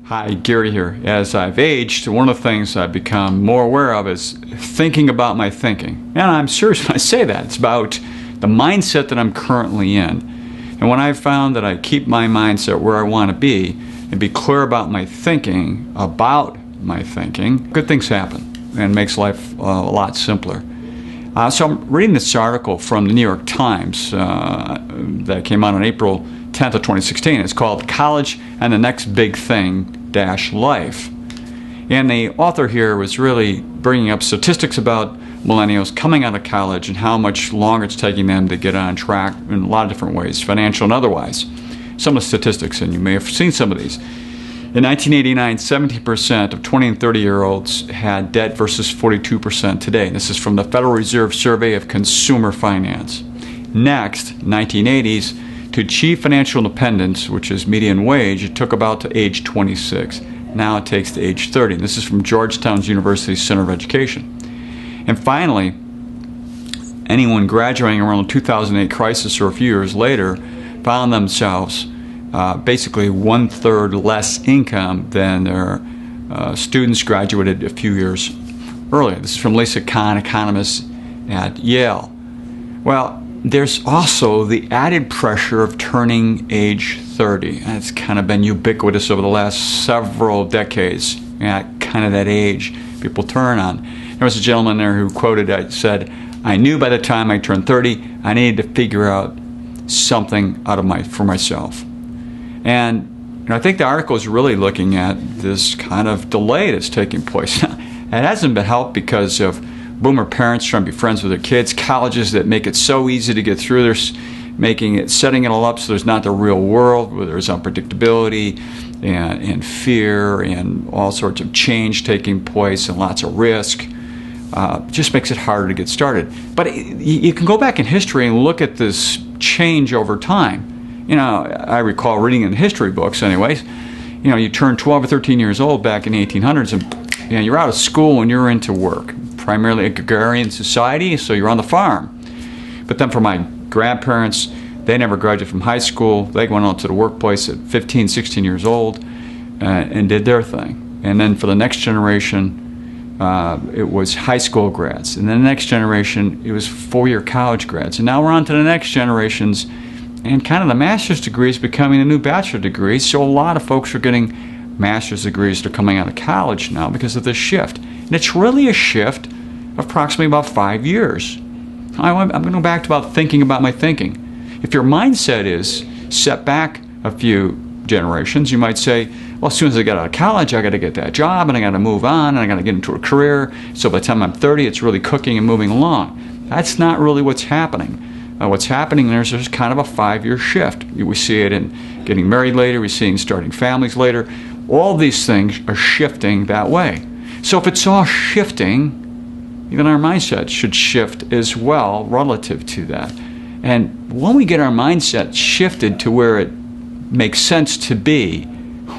Hi, Gary here. As I've aged, one of the things I've become more aware of is thinking about my thinking. And I'm serious when I say that. It's about the mindset that I'm currently in. And when I've found that I keep my mindset where I want to be and be clear about my thinking, good things happen and makes life a lot simpler. So I'm reading this article from the New York Times that came out on April 10th of 2016. It's called College and the Next Big Thing - Life. And the author here was really bringing up statistics about millennials coming out of college and how much longer it's taking them to get on track in a lot of different ways, financial and otherwise. Some of the statistics, and you may have seen some of these. In 1989, 70% of 20 and 30-year-olds had debt versus 42% today. This is from the Federal Reserve Survey of Consumer Finance. Next, 1980s, to achieve financial independence, which is median wage, it took about to age 26. Now it takes to age 30. This is from Georgetown University Center of Education. And finally, anyone graduating around the 2008 crisis or a few years later found themselves basically 1/3 less income than their students graduated a few years earlier. This is from Lisa Kahn, economist at Yale. Well, there's also the added pressure of turning age 30. And it's kind of been ubiquitous over the last several decades at kind of that age people turn on. There was a gentleman there who said, I knew by the time I turned 30, I needed to figure out something for myself. And I think the article is really looking at this kind of delay that's taking place. It hasn't been helped because of boomer parents trying to be friends with their kids, colleges that make it so easy to get through, setting it all up so there's not the real world where there's unpredictability and fear and all sorts of change taking place and lots of risk. Just makes it harder to get started. But you can go back in history and look at this change over time. I recall reading in history books anyways, you turn 12 or 13 years old back in the 1800s and you're out of school and you're into work. Primarily a agrarian society, so you're on the farm. But then for my grandparents, they never graduated from high school. They went on to the workplace at 15, 16 years old and did their thing. And then for the next generation, it was high school grads. And then the next generation, it was four-year college grads. And now we're on to the next generations, and kind of the master's degree is becoming a new bachelor degree. So a lot of folks are getting master's degrees that are coming out of college now because of this shift. And it's really a shift of approximately about 5 years. I'm going to go back to about thinking about my thinking. If your mindset is set back a few generations, you might say, well, as soon as I get out of college, I got to get that job, and I got to move on, and I got to get into a career. So by the time I'm 30, it's really cooking and moving along. That's not really what's happening. What's happening there is there's kind of a 5-year shift. We see it in getting married later. We see it in starting families later. All these things are shifting that way. So if it's all shifting, even our mindset should shift as well relative to that. And when we get our mindset shifted to where it makes sense to be,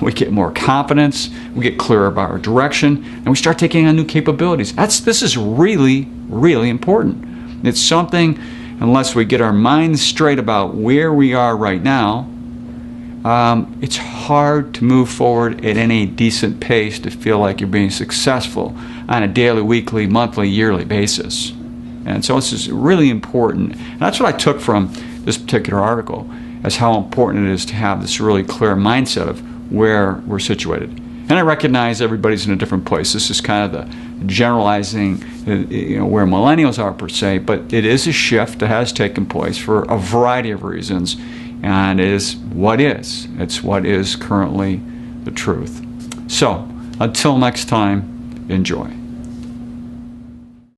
we get more confidence, we get clearer about our direction, and we start taking on new capabilities. This is really, really important. It's something, unless we get our minds straight about where we are right now, it's hard to move forward at any decent pace to feel like you're being successful on a daily, weekly, monthly, yearly basis. And so this is really important. And that's what I took from this particular article, as how important it is to have this really clear mindset of where we're situated. And I recognize everybody's in a different place. This is kind of the generalizing, where millennials are per se, but it is a shift that has taken place for a variety of reasons, and it is what is. It's what is currently the truth. So, until next time, enjoy.